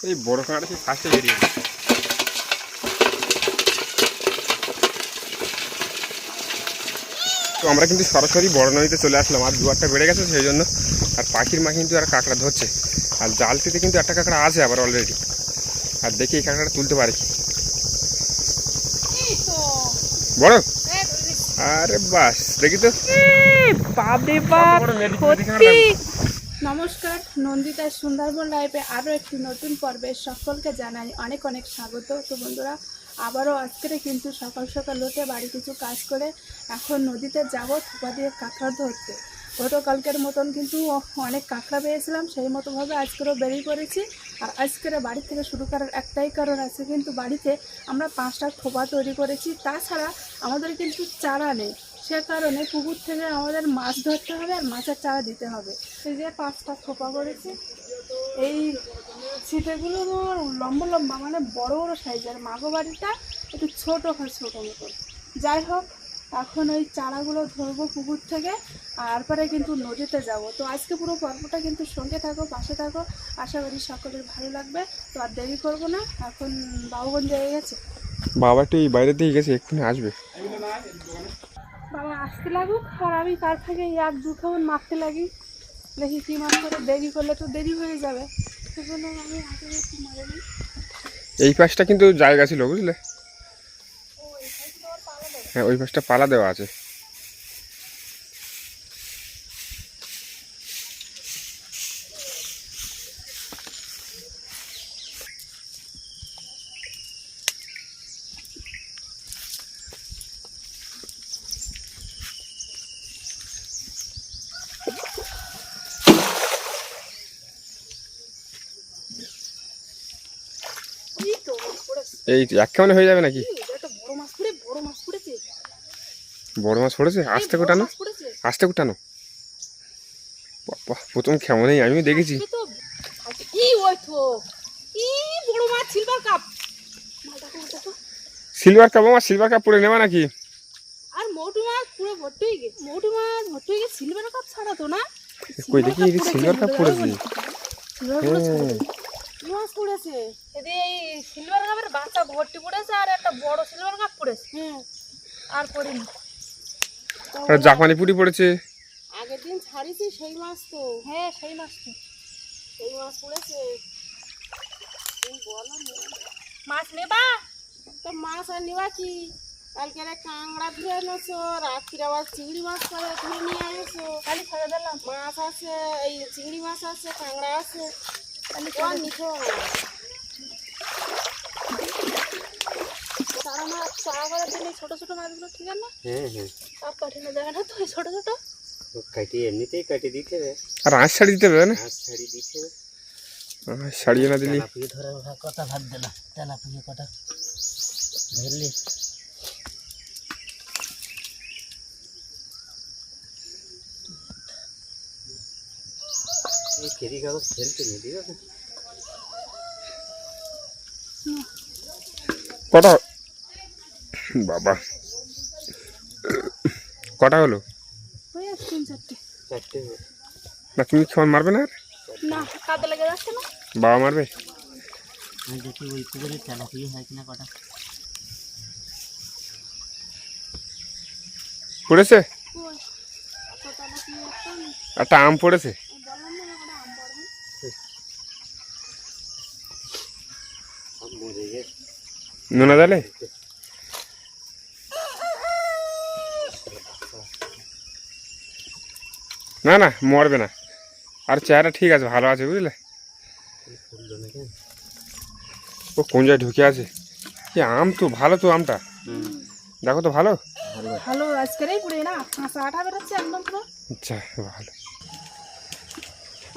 এই বড় কাঁকড়া কি ফার্স্টে বেরিয়ে গেছে। তো আমরা কিন্তু সরাসরি বড় নদীতে চলে আসলাম, আর জোয়ারটা বেড়ে গেছে সেই জন্য। আর পাখির মা কিন্তু আর কাঁকড়া ধরছে, আর জালটিতে কিন্তু একটা কাঁকড়া আছে আবার অলরেডি। আর দেখি এই কাঁকড়াটা তুলতে পারে কি। বড়, আরে বাস, দেখি তো। নমস্কার, নন্দিতা সুন্দরবন লাইভে আরও একটি নতুন পর্বে সকলকে জানাই অনেক অনেক স্বাগত। তো বন্ধুরা, আবারও আজকে কিন্তু সকাল সকাল উঠে বাড়ি কিছু কাজ করে এখন নদীতে যাব থোপা দিয়ে কাঁকড়া ধরতে। গতকালকের মতন কিন্তু অনেক কাঁকড়া পেয়েছিলাম, সেই মতোভাবে আজকেরও বেরিয়ে পড়েছি। আর আজকের বাড়ি থেকে শুরু করার একটাই কারণ আছে, কিন্তু বাড়িতে আমরা 5টা থোপা তৈরি করেছি, তাছাড়া আমাদের কিন্তু চারা নেই। সে কারণে পুকুর থেকে আমাদের মাছ ধরতে হবে আর মাছের চারা দিতে হবে। এই যে 5টা থোপা করেছি, এই ছিটেগুলো লম্বা লম্বা মানে বড় বড় সাইজের। মাগো বাড়িটা একটু ছোটো হয়, ছোটো মতো। যাই হোক, এখন ওই চারাগুলো ধরবো পুকুর থেকে, আর পরে কিন্তু নদীতে যাব। তো আজকে পুরো পর্বটা কিন্তু সঙ্গে থাকো, পাশে থাকো, আশা করি সকলের ভালো লাগবে। তো আর দেরি করবো না, এখন বাবুগঞ্জ হয়ে গেছে। বাবা একটু এই বাইরে দিয়ে গেছে, এক্ষুনি আসবে। বাবা আসতে লাগুক, আর আমি তার থেকে এক দু খাবার মারতে লাগি, দেখি কী মাছ করে। দেরি করলে তো দেরি হয়ে যাবে, সেজন্য আমি আগে একটু মারে নিই। এই পাশটা কিন্তু জায়গা ছিল, বুঝলে? হ্যাঁ, ওই পাশটা পালা দেওয়া আছে। এই এক কেমন হয়ে যাবে নাকি? বড় মাছ পড়েছে, আস্তে কোটানো, আস্তে কোটানো। প্রথম কেমনই আমিও দেখেছি। সিলভার কাপ, আমার সিলভার কাপ পরে নেবা নাকি? আর মোটু মাছ পুরো ভর্তি হয়ে গেছে, মোটু মাছ ভর্তি হয়ে গেছে। সিলভার কাপ ছাড়া তো না, কই দেখি এই সিলভার কাপ পড়েছে। মাছ পড়েছে এদি, এই সিলভার কাপের বাচ্চা ভর্তি পড়েছে, আর একটা বড় সিলভার কাপ পড়েছে। হ্যাঁ, আর পড়েনি। আর জাপানি পুরি পড়েছে। আগের দিন ছাড়িছি সেই মাছ তো। হ্যাঁ, সেই মাছ তো, সেই মাছ পড়েছে। মাছ নেবা তো? মাছ আর নেবা কি? কালকে কাঁকড়া ধরে এনেছো, রাত্রির আবার চিংড়ি মাছ করে ধরে নিয়ে এনেছো। খালি ছেড়ে দিলাম, মাছ আছে, এই চিংড়ি মাছ আছে, কাঁকড়া আছে, খালি নিছো। চারা মাছ চারা করার জন্য ছোটো ছোটো মাছগুলো ঠিক আছে না? হ্যাঁ হ্যাঁ, সব কাঠিনা জায়গা না তো, ছোটো ছোটো কাটিয়ে এমনিতেই কাটিয়ে দিতে হবে। আর আঁশ ছাড়িয়ে দিতে হবে না? আঁশ ছাড়িয়ে দিতে হবে, আঁশ ছাড়িয়ে না দিলে ধরে কটা ভাত দিলাম, তেলা পুজো কটা ধরলি। এই কেরি কাগজ ফেলতে নিয়ে দিও না। কটা বাবা, কটা হলো? ওই 3-4টে। চারটে না, তুমি খাওয়ান মারবে না? আর না, কাদে লেগে যাচ্ছে না। বাবা মারবে। আমি দেখি ওই পুকুরে তেলা পুজো হয় কিনা কটা পড়েছে। ওই কতটা কি একটা একটা আম পড়েছে। বললাম না, ওটা আম পড়বে। মরে গেছে নোনা জালে। না না, মরবে না। আর চেহারা ঠিক আছে, ভালো আছে, বুঝলে? ও কোন জায়গায় ঢুকে আছে। কি আম তো ভালো, তো আমটা দেখো তো ভালো ভালো। আজকেরই পুড়ে না, কাঁচা আঠা বেরোচ্ছে একদম পুরো। আচ্ছা, ভালো।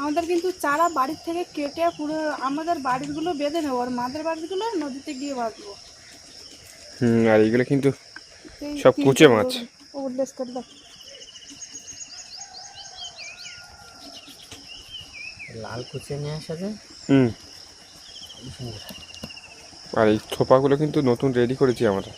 আমাদের কিন্তু চারা বাড়ির থেকে কেটে পুরো আমাদের বাড়িগুলো বেঁধে নেবো, আর মাদের বাড়িগুলো নদীতে গিয়ে বাঁধবো। আর এইগুলো কিন্তু সব কুচে মাছ। উল্লেখ করে দেখ, লাল কুচে নিয়ে আসা যায়। আর এই থোপাগুলো কিন্তু নতুন রেডি করেছি আমরা।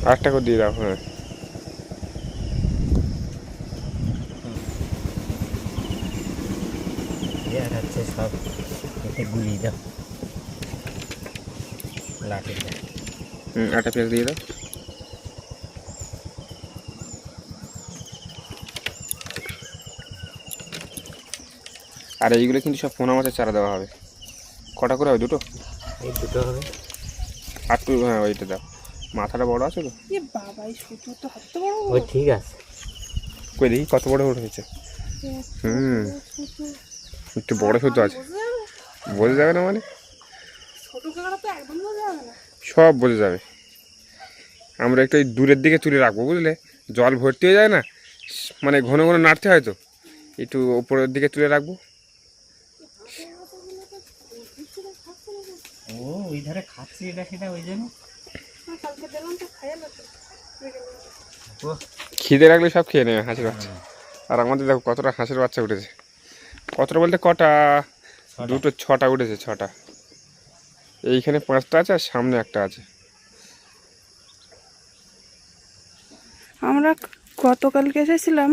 আরেকটা করে দিয়ে দাও। হ্যাঁ আর হচ্ছে সব এতে গুলিয়ে দাও লাঠি দাও। একটা পেঁয়াজ দিয়ে দাও। আর এইগুলো কিন্তু সব পোনা মাছের চারা দেওয়া হবে। কটা করে হবে? দুটো? এই দুটো হবে। আর একটু, হ্যাঁ ওইটা দাও। মাথাটা বড় আছে তো? এ বাবা, এই সুতো তো হাত বড় ওই ঠিক আছে। কই দেখি কত বড় উঠেছে। হুম, একটু বড় সুতো আছে। বোঝা যাবে না মানে? ছোট কাঁকড়া তো একদম বোঝা যাবে না। সব বোঝা যাবে। আমরা একটু এই দূরের দিকে তুলে রাখবো, বুঝলে? জল ভর্তি হয়ে যায় না, মানে ঘন ঘন নাড়তে হয় তো, একটু ওপরের দিকে তুলে রাখবো। ও ওই ধারে খাচ্ছি এটা সেটা ওই জন্য। কালকে দিলাম তো খাইয়ে না তো। ও খিদে রাখলে সব খেয়ে নেবে হাঁসের বাচ্চা। আর আমাদের দেখো কতটা হাঁসের বাচ্চা উঠেছে। কতটা বলতে কটা? দুটো, ছটা উঠেছে, ছটা। এইখানে 5টা আছে আর সামনে একটা আছে। আমরা গতকালকে এসেছিলাম,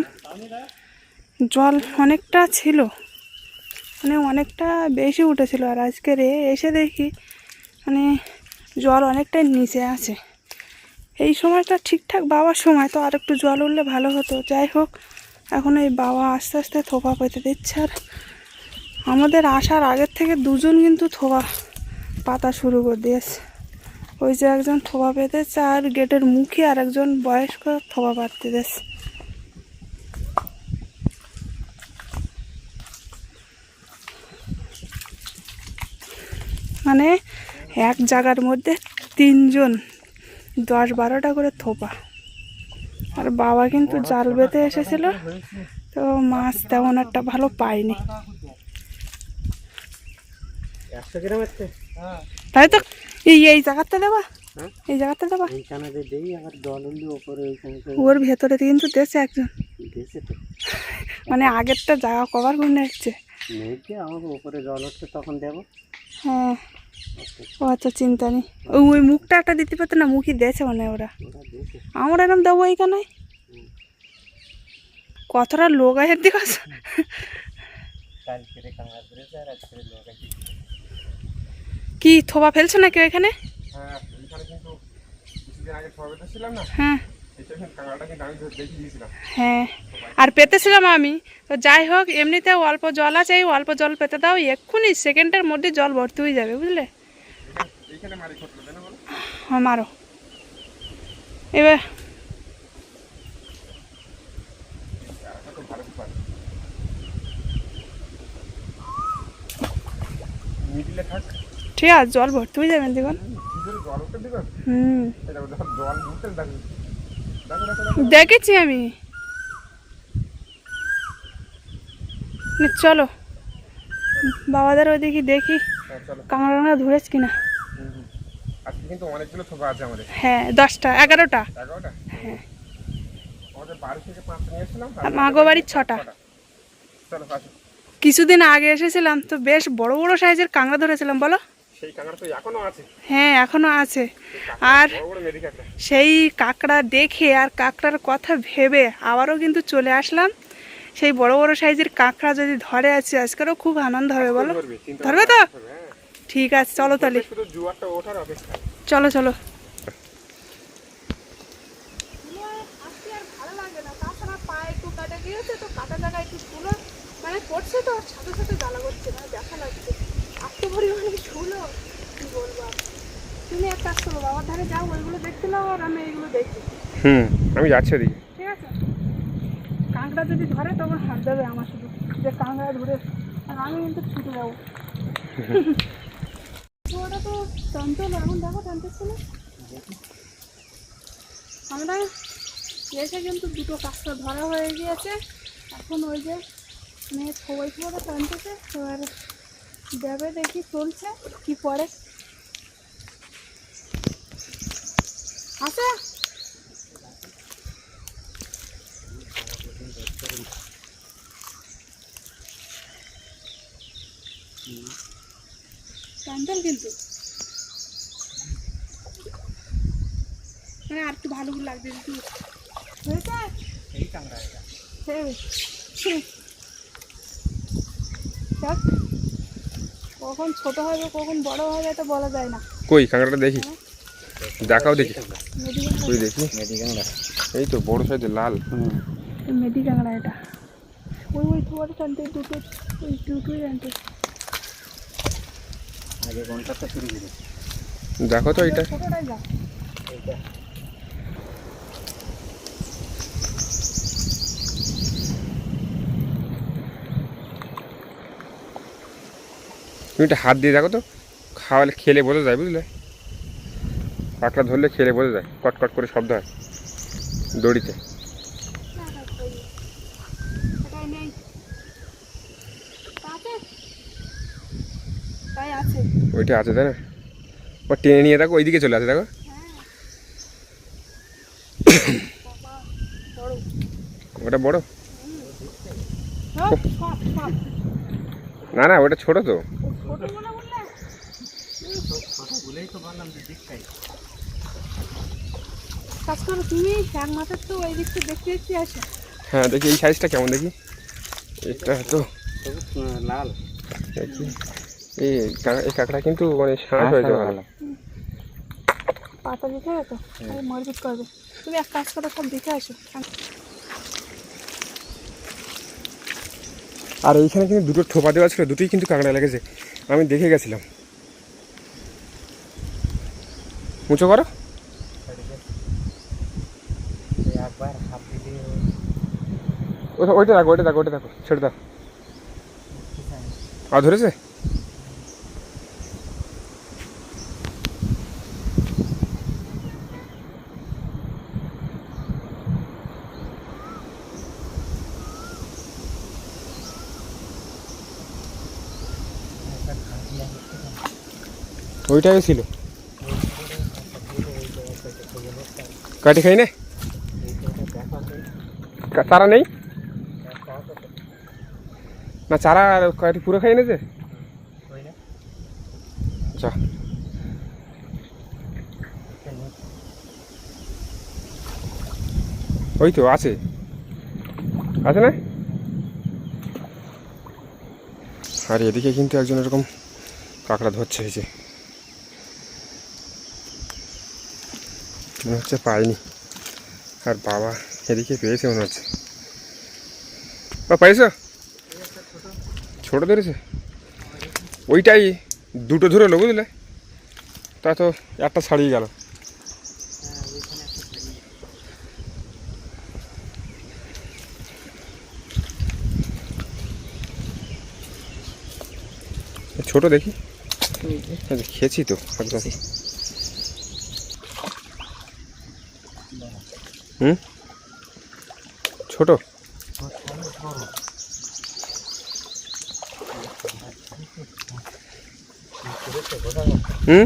জল অনেকটা ছিল, মানে অনেকটা বেশি উঠেছিল। আর আজকে এসে দেখি মানে জল অনেকটাই নিচে আছে। এই সময়টা ঠিকঠাক বাবার সময়, তো আর একটু জল উঠলে ভালো হতো। যাই হোক, এখন এই বাবা আস্তে আস্তে থোপা পেতে দিচ্ছে। আর আমাদের আসার আগের থেকে দুজন কিন্তু থোপা পাতা শুরু করে দিয়েছে। ওই যে একজন থোপা পেতেছে, আর গেটের মুখে আর একজন বয়স্ক থোপা পাততে দিয়েছে। মানে এক জায়গার মধ্যে 3জন 10-12টা করে থোপা। আর বাবা কিন্তু জাল বেঁধে এসেছিল, তো মাছ তেমন একটা ভালো পাইনি। 100 গ্রাম আছে। তাই তো এই জায়গাতে দেবা, এই জায়গাতে দেবা। এইখানে দেই আবার জল উঠলে ওপরে ওইখানে ওর ভেতরে কিন্তু দেশে একজন, দিয়েছে তো। মানে আগেরটা জায়গা কভার করে নিচ্ছে। নেইতে আমাকে ওপরে জল উঠছে তখন দেবো। হ্যাঁ, ও আচ্ছা, চিন্তা নেই। ওই মুখটা একটা দিতে পারতো না, মুখই দিয়েছে মানে ওরা। আমরা এরকম দেবো এইখানে। কতটা লোক আছে দিকে কি থোপা ফেলছো নাকি ওইখানে? হ্যাঁ, এইখানে কিন্তু কিছুদিন আগে থোপা পেতেছিলাম না, হ্যাঁ কাঁকড়াটা কিন্তু আমি দেখিয়ে দিয়েছিলাম। হ্যাঁ, আর পেতেছিলাম আমি। তো যাই হোক, এমনিতে অল্প জল আছে, এই অল্প জল পেতে দাও, এক্ষুনি সেকেন্ডের মধ্যে জল ভর্তি হয়ে যাবে, বুঝলে? এইখানে মারি খটলো, তাই না বলো? হ্যাঁ, মারো এবার। মিডিলে থাক। ঠিক আছে, জল ভর্তি হয়ে যাবে দেখুন। জল উঠতে দিবে। হুম, জল উঠতে দেখো। দেখেছি আমি। চলো বাবাদের ওইদিকে দেখি কাঁকড়া ধরেছ কিনা। আজকে কিন্তু অনেকগুলো থোপা আছে আমাদের। হ্যাঁ, 10টা 11টা। 11টা? হ্যাঁ, আমাদের বাড়ি থেকে 5টা নিয়েছিলাম, আর মাগো বাড়ির 6টা। চলো আসো। কিছুদিন আগে এসেছিলাম তো বেশ বড় বড় সাইজের কাঁকড়া ধরেছিলাম, বলো? সেই কাঁকড়া তো এখনো আছে। হ্যাঁ, এখনো আছে। আর বড় বড় মেরি কাঁকড়া। সেই কাঁকড়া দেখে আর কাঁকড়ার কথা ভেবে আবারও কিন্তু চলে আসলাম। সেই বড় বড় সাইজের কাঁকড়া যদি ধরে আছে, আজকেরও খুব আনন্দ হবে, বলো? ধরবে তো? ঠিক আছে, চলো তাহলে। শুধু জোয়ারটা ওঠার অপেক্ষা। চলো চলো। মানে পড়ছে তো সাথে সাথে জ্বালা করছে না, দেখা লাগছে এত পরিমাণে ঝুলো, কি বলবো। তুমি এক কাজ করো, বাবার ধারে যাও, ওইগুলো দেখতে নাও, আর আমি এইগুলো দেখি। আমি যাচ্ছি ওদিকে। ঠিক আছে, কাঁকড়া যদি ধরে তখন হাত দেবে আমার, শুধু যে কাঁকড়া ধরে, আর আমি কিন্তু ছুটে যাবো। ওটা তো চঞ্চল, এখন দেখো টানতেছে না। আমরা এসে কিন্তু দুটো কাঁকড়া ধরা হয়ে গিয়েছে। এখন ওই যে মানে সবাই সবাই টানতেছে, এবার দেবে দেখি চলছে কি পরে আছে। চঞ্চল কিন্তু মানে আর একটু ভালো লাগবে কি হয়েছে এই কাঁকড়া এটা হ্যাঁ দেখ, কখন ছোট হবে কখন বড় হবে এটা বলা যায় না। কই কাঁকড়াটা দেখি, দেখাও দেখি, মেদি তুই দেখি। মেদি কাঁকড়া। এই তো বড় সাইজের লাল। মেদি কাঁকড়া এটা। ওই ওই তোমার টানতে দুটো, ওই দুটোই টানতে। আগে কোনটা তো শুরু করে দেখো তো এইটা। ছোটটাই যা। এইটা তুমি একটা হাত দিয়ে দেখো তো, খাওয়ালে খেলে বোঝা যায় বুঝলে, কাঁকড়া ধরলে খেলে বোঝা যায়, কটকট করে শব্দ হয় দড়িতে। এটাই নেই। আছে? তাই আছে। ওইটা আছে তাই না, ও টেনে নিয়ে দেখো ওইদিকে চলে আসে দেখো। বাবা, বড়। ওটা বড় সব, সব, সব। না, না ওটা ছোট তো। ছোট মনে বললে? ছোট বলেই তো বললাম যে দেখতাই। কাজ করো তুমি, এক মাসের তো ওই দিকটা দেখতে দেখতে আসো। হ্যাঁ দেখি এই সাইজটা কেমন দেখি। এটা তো সবুজ লাল। দেখি এই কাঁকড়া কিন্তু মানে শাঁস হয়েছে ভালো। পাতা দিতে হবে তো, তাহলে মজবুত করবে। তুমি এক কাজ করো, সব দেখে আসো। আর এইখানে কিন্তু দুটো থোপা দেওয়া ছিল, দুটোই কিন্তু কাঁকড়া লেগেছে, আমি দেখে গেছিলাম। উঁচু করো। একবার হাত দিলে ওইটা দেখো, ওইটা দেখো, ওইটা দেখো, ছেড়ে দাও। আর ধরেছে? ওইটাই ছিল, কাটি খাই না, চারা নেই না, চারা কাটি পুরো খাই না যে। আচ্ছা ওই তো আছে, আছে না। আর এদিকে কিন্তু একজন এরকম কাঁকড়া ধরছে, এই যে মনে হচ্ছে পাইনি, আর বাবা এদিকে পেয়েছে মনে হচ্ছে। বা পাইছো? ছোট ধরেছে, ওইটাই দুটো ধরলো বুঝলে, তা তো একটা ছাড়িয়ে গেল। ছোট দেখি, খেয়েছি তো একদম। হুম ছোট, হুম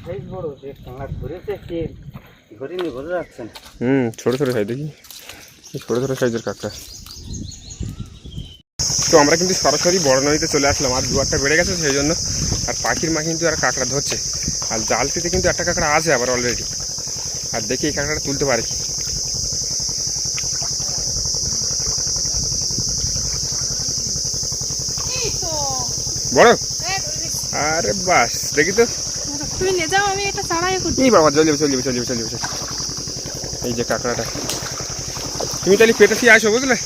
সাইজ বড়, যে কাঁকড়া ধরেছে কে ধরেনি বোঝা যাচ্ছে না। ছোটো ছোটো সাইজ দেখি, ছোটো ছোটো সাইজের কাঁকড়া। তো আমরা কিন্তু সরাসরি বড় নদীতে চলে আসলাম, আর জোয়ারটা বেড়ে গেছে সেই জন্য। আর পাখির মা কিন্তু আর কাঁকড়া ধরছে, আর জালটিতে কিন্তু একটা কাঁকড়া আছে আবার অলরেডি। আর দেখি এই কাঁকড়াটা তুলতে পারে কি। বড়, আরে বাস দেখি তো। তুমি নিয়ে যাও, আমি এটা ছাড়াই করছি। এই বাবা চলে যাবে, চলে যাবে, চলে যাবে, চলে যাবে। এই যে কাঁকড়াটা, তুমি তাহলে পেটে দিয়ে আসো বুঝলে,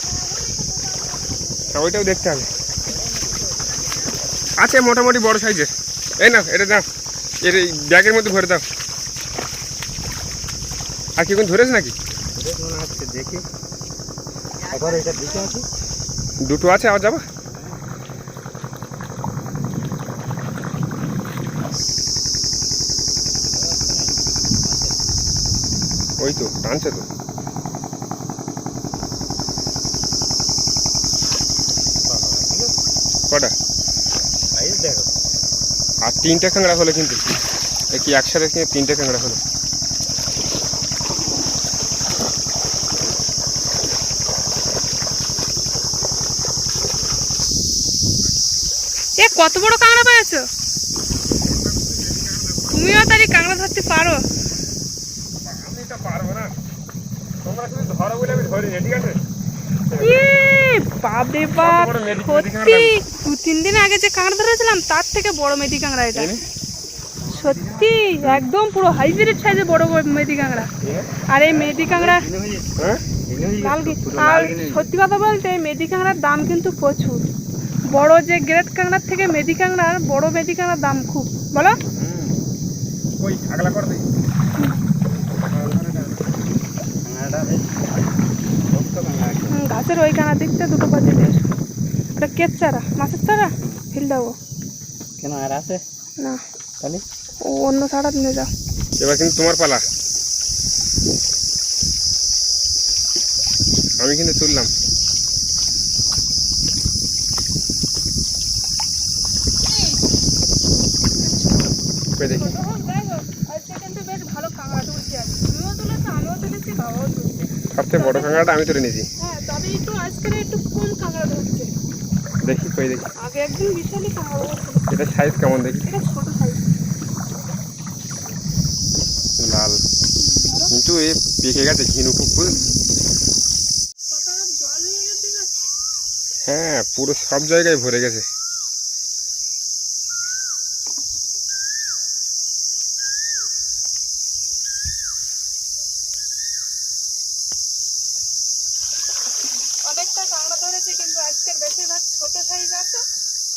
ওইটাও দেখতে হবে। আছে মোটামুটি বড় সাইজের। এই না এটা দাও, এর এই ব্যাগের মধ্যে ভরে দাও। আর কি কোন ধরেছে নাকি? মনে হচ্ছে দেখি একবার এটা দিকে আছে, দুটো আছে, আবার যাবা। ওই তো টানছে তো, কটা সাইজ দেখো। আর তিনটে কাঁকড়া হলো কিন্তু, কি একসাথে কিনে তিনটে কাঁকড়া হলো। এ কত বড় কাঁকড়া পেয়েছো? তুমিও তাহলে কাঁকড়া ধরতে পারো। আমি এটা পারবো না, তোমরা শুধু ধরো বলে আমি ধরিনি, ঠিক আছে? বাপরে বাপ, বড় মেদি সত্যি 2-3 দিন আগে যে কাঁকড়া ধরেছিলাম তার থেকে বড় মেদি কাঁকড়া এটা। সত্যি একদম পুরো হাইব্রিড সাইজে বড় বড় মেদি কাঁকড়া। আর এই মেদি কাঁকড়া হ্যাঁ আর সত্যি কথা বলতে এই মেদি কাঁকড়ার দাম কিন্তু প্রচুর। বড় যে গ্রেট কাঁকড়ার থেকে মেদি কাঁকড়ার, বড় মেদি কাঁকড়ার দাম খুব, বলো? ওই আগলা করে দিই। গাছের ওই কানা দিকতে দুটো বাজে দেশ। এটা কেট চারা, মাছের চারা ফেল দেবো কেন আর আছে না, তাহলে ও অন্য ছাড়া নিয়ে যাও। এবার কিন্তু তোমার পালা, আমি কিন্তু তুললাম। কই দেখি, আজকে কিন্তু বেশ ভালো কাঁকড়া তুলছি। তুমিও তুলেছো, আমিও তুলেছি, বাবাও তুলছি। সবথেকে বড় কাঁকড়াটা আমি তুলে নিয়েছি। হ্যাঁ, তবে একটু আজকের একটু কম কাঁকড়া ধরছে। দেখি কই দেখি, আগে একদিন বিশালই কাঁকড়া ধরছিল। এটা সাইজ কেমন দেখি। এটা ছোট সাইজ। লাল, কিন্তু এ পেকে গেছে ঝিনু খুব, বুঝলি? পাতার জল হয়ে গেছে গাছ। হ্যাঁ, পুরো সব জায়গায় ভরে গেছে। অনেকটা কাঁকড়া ধরেছে, কিন্তু আজকের বেশিরভাগ ছোট সাইজ আছে।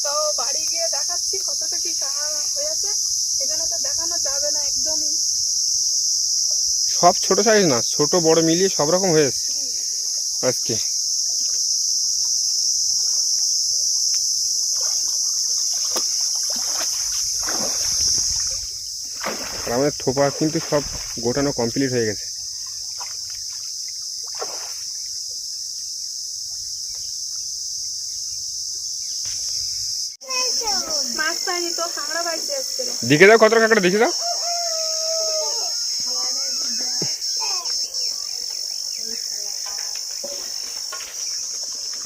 তো বাড়ি গিয়ে দেখাচ্ছি কতটা কি কাঁকড়া হয়েছে। এখানে তো দেখানো যাবে না একদমই। সব ছোট সাইজ না, ছোট বড় মিলিয়ে সব রকম হয়েছে আজকে। আর আমাদের থোপা কিন্তু সব গোটানো কমপ্লিট হয়ে গেছে। মাছ পাইনি তো, কাঁকড়া পাইছি আজকে। দেখে দাও কত কাঁকড়া, দেখে দাও।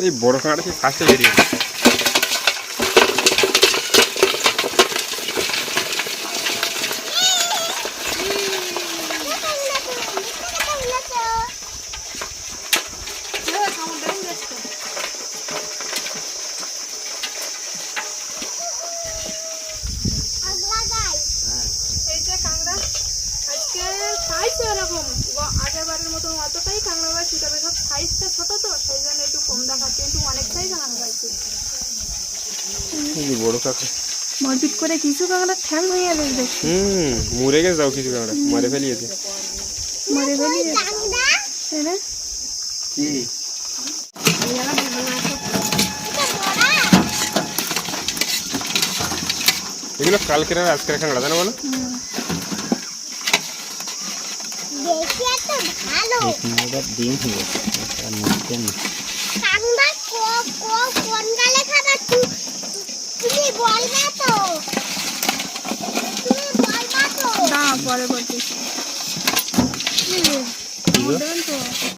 এই বড় কাঁকড়া কি ফার্স্টে বেরিয়ে গেছে। এই যে কাঁকড়া আজকে পাইছে এরকম, আগের বারের মতো অতটাই কাঁকড়া পাইছি, তবে সব সাইজটা ছোট তো সেই জন্য একটু কম দেখাচ্ছে, কিন্তু অনেকটাই কাঁকড়া পাইছি। বড় কাঁকড়া মরপিট করে কিছু কাঁকড়া ঠ্যাং হয়ে যাবে। মরে গেছে, যাও কিছু কাঁকড়া মারে ফেলিয়েছে। মরে ফেলিয়ে তাই না? কি এগুলো কালকের আর আজকের কাঁকড়া, তাই না বলো? ডিম হয়েছে না, পরে বলছি।